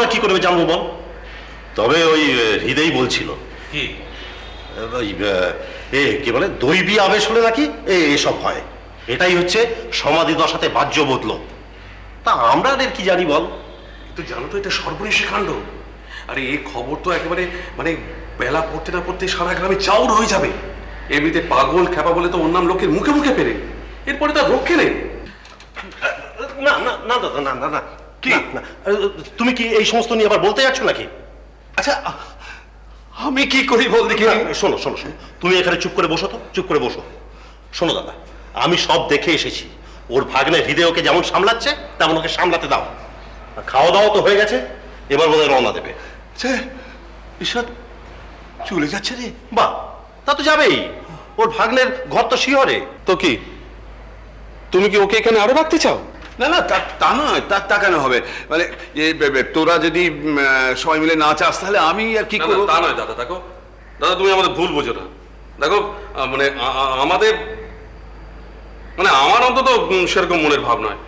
আবার কি করবে জানবো বল? তবে ওই হৃদয় বলছিল কি ওই কি বলে দৈবী আবেশ হলে নাকি এসব হয়। এটাই হচ্ছে সমাধি দশাতে বাহ্য বদল। তা আমরা আর কি জানি বল? তুই জানো তো এটা সর্বনেশে কাণ্ড। আরে এই খবর তো একেবারে মানে বেলা পড়তে না পড়তে সারা গ্রামে চাউর হয়ে যাবে। এমনিতে পাগল খেপা বলে তো অন্যান্য লোকের মুখে মুখে পেরে, এরপরে তার রক্ষে নেই। না না না দাদা, না না না, কি না, তুমি কি এই সমস্ত নিয়ে আবার বলতে যাচ্ছ নাকি? আচ্ছা আমি কি করি বল দেখি। শোনো শোনো শোনো, তুমি এখানে চুপ করে বসো তো, চুপ করে বসো। শোনো দাদা, আমি সব দেখে এসেছি। ওর ভাগ্নে হৃদয় ওকে যেমন সামলাচ্ছে তেমন ওকে সামলাতে দাও। খাওয়া দাওয়া তো হয়ে গেছে, এবার বোধহয় রওনা দেবে। ঈশ্বর চলে যাচ্ছে রে। বাহ, তা তো যাবেই। ওর ভাগ্নের ঘর তো শিহরে। তো কি তুমি কি ওকে এখানে আরো রাখতে চাও? না না, তা নয়, তা কেন হবে? মানে তোরা যদি সবাই মিলে না চাস তাহলে আমি আর কি করব? তা নয় দাদা, দেখো দাদা, তুমি আমাদের ভুল বোঝো না। দেখো মানে আমাদের মানে আমার অন্তত সেরকম মনের ভাব নয়।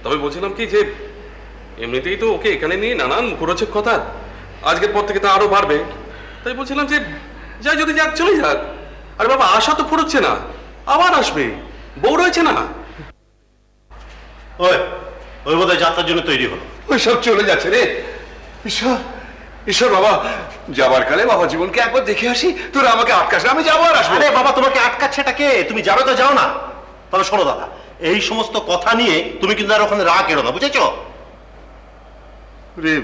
তবে বলছিলাম কি যে এমনিতেই তো ওকে এখানে নিয়ে নানান মুখরোচক কথা, আজকের পর থেকে তা আরো বাড়বে। তাই বলছিলাম যে যাই, যদি যাক চলে যাক। আরে বাবা, আশা তো ফুরোচ্ছে না, আবার আসবে, বউ রয়েছে না। ওই বোধহয় যাত্রার জন্য তৈরি হলো। ওই সব চলে যাচ্ছে রে। ঈশ্বর ঈশ্বর বাবা, যাবার কালে বাবা জীবনকে একবার দেখে আসি। তোরা আমাকে আটকাস না, আমি যাবো আর আসবো। আরে বাবা, তোমাকে আটকাচ্ছেটা কে? তুমি যাবে তো যাও না। তবে শোনো দাদা, এই সমস্ত কথা নিয়ে তুমি কিন্তু আর ওখানে রাগ এড়ো না, বুঝেছো? রে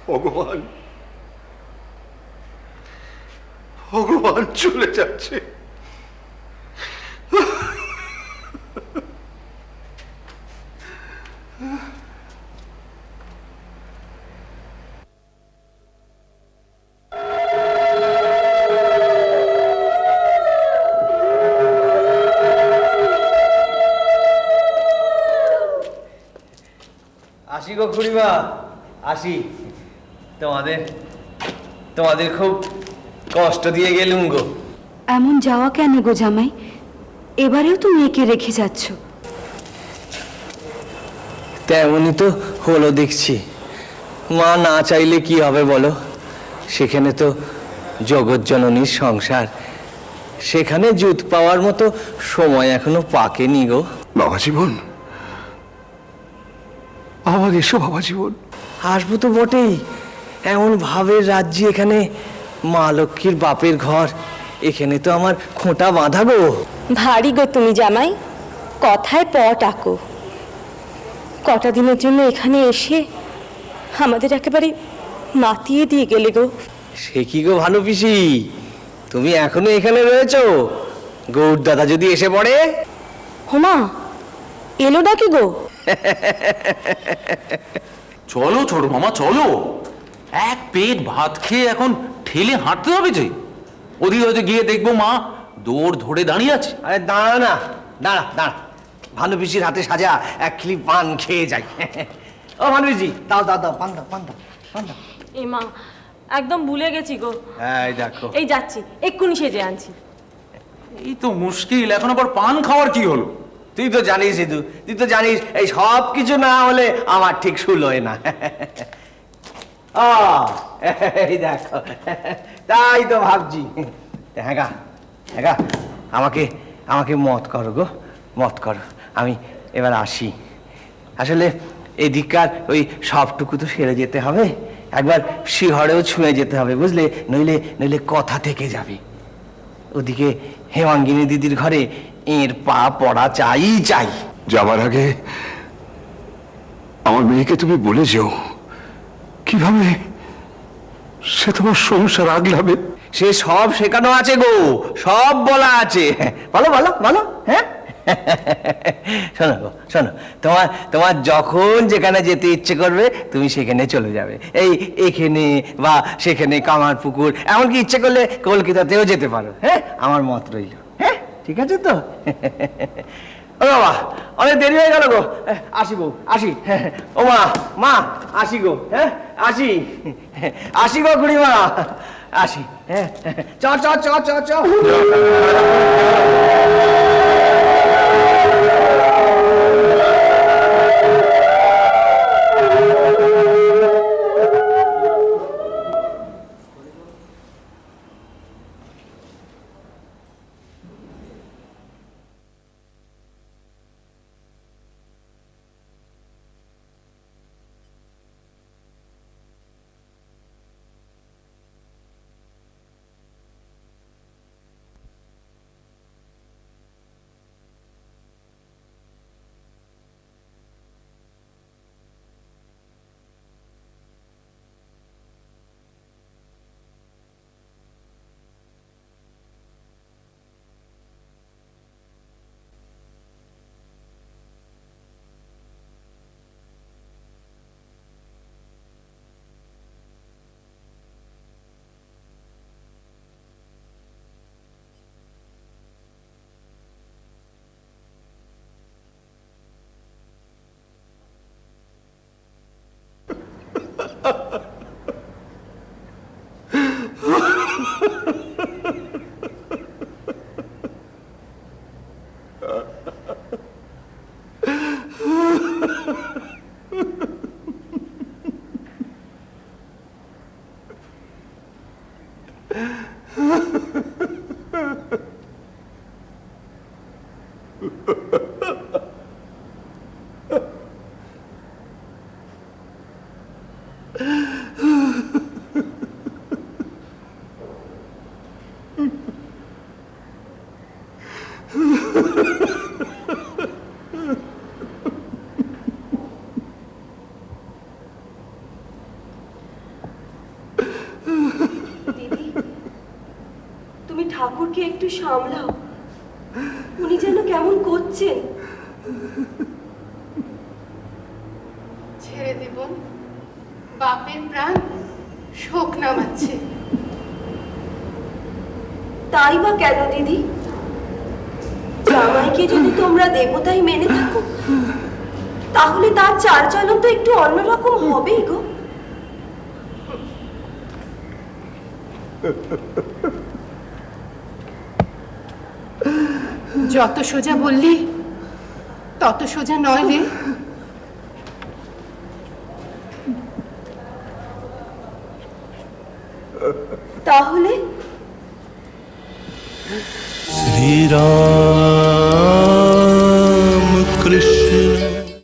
ভগবান, ভগবান চলে যাচ্ছে। আসি গো খুড়িমা, আসি। তোমাদের খুব কষ্ট দিয়ে গেলুম গো। এমন যাওয়া কেন গো জামাই? এবারেও তুমি একে রেখে যাচ্ছ? তেমনই তো হলো দেখছি। মা না চাইলে কি হবে বলো? সেখানে তো জগৎ জননীর সংসার, সেখানে জুত পাওয়ার মতো সময় এখনো পাকেনি গো। বাবা জীবন, আমার এসো বাবা জীবন। আসবো তো বটেই। এমন ভাবের রাজ্যে, এখানে মা লক্ষ্মীর বাপের ঘর, এখানে তো আমার খোঁটা বাঁধা গো। ভারী গো তুমি জামাই, কথায় পট আঁকো। কটা দিনের জন্য এখানে এসে আমাদের একেবারে মাতিয়ে দিয়ে গেলে গো। সে কি গো ভালো পিসি, তুমি এখনো এখানে রয়েছো? গৌর দাদা যদি এসে পড়ে? হোমা, এলো নাকি গো? চলো ছোট মামা, চলো। এক পেট ভাত খেয়ে এখন ঠেলে হাঁটতে হবে যে। ওদিকে হয়তো গিয়ে দেখবো মা দৌড় ধরে দাঁড়িয়ে আছে। আরে দাঁড়া না, দাঁড়া দাঁড়া। ভালো পিসির হাতে সাজা এক খিলি পান খেয়ে যাই। ও ভালো পিসি, দাও দাও দাও, পান দাও, পান দাও, পান দাও। এ মা, একদম ভুলে গেছি গো। এই দেখো, এই যাচ্ছি, এক্ষুনি সেজে আনছি। এই তো মুশকিল, এখন আবার পান খাওয়ার কি হলো? তুই তো জানিস সিধু, তুই তো জানিস এই সব কিছু না হলে আমার ঠিক শুলোয় না। এই দেখো, তাই তো ভাবছি। হ্যাঁ গা, হ্যাঁ গা, আমাকে মত করো গো, মত করো। আমি এবার আসি। আসলে এদিককার ওই সবটুকু তো সেরে যেতে হবে, একবার শিহরেও ছুঁয়ে যেতে হবে, বুঝলে? নইলে কথা থেকে যাবে। ওদিকে হেমাঙ্গিনী দিদির ঘরে এর পা পড়া চাই। যাবার আগে আমার মেয়েকে তুমি বলে যেও কিভাবে সে তোমার সংসার আগলাবে। সে সব শেখানো আছে গো, সব বলা আছে। বলো বলো বলো। হ্যাঁ, শোনো গো, শোনো। তোমার যখন যেখানে যেতে ইচ্ছে করবে তুমি সেখানে চলে যাবে। এখানে বা সেখানে, কামারপুকুর, এমনকি ইচ্ছে করলে কলকাতাতেও যেতে পারো। হ্যাঁ, আমার মত রইল। হ্যাঁ, ঠিক আছে তো? ও বাবা, অনেক দেরি হয়ে গেল গো। আসি গো, আসি। ও মা আসি গো। হ্যাঁ, আসি গো খুড়িমা, আসি। হ্যাঁ, চ চ চ চ চ। দিদি, তুমি ঠাকুরকে একটু সামলাও, উনি যেন কেমন করছেন। ছেড়ে দেব, বাপের প্রাণ শোক নামাচ্ছে। তাই বা কেন দিদি? জামাইকে যদি তোমরা দেবতাই মেনে থাকো, তাহলে তার চালচলন তো একটু অন্যরকম হবেই গো। যত সোজা বললি তত সোজা নয় রে। তাহলে শ্রীরাম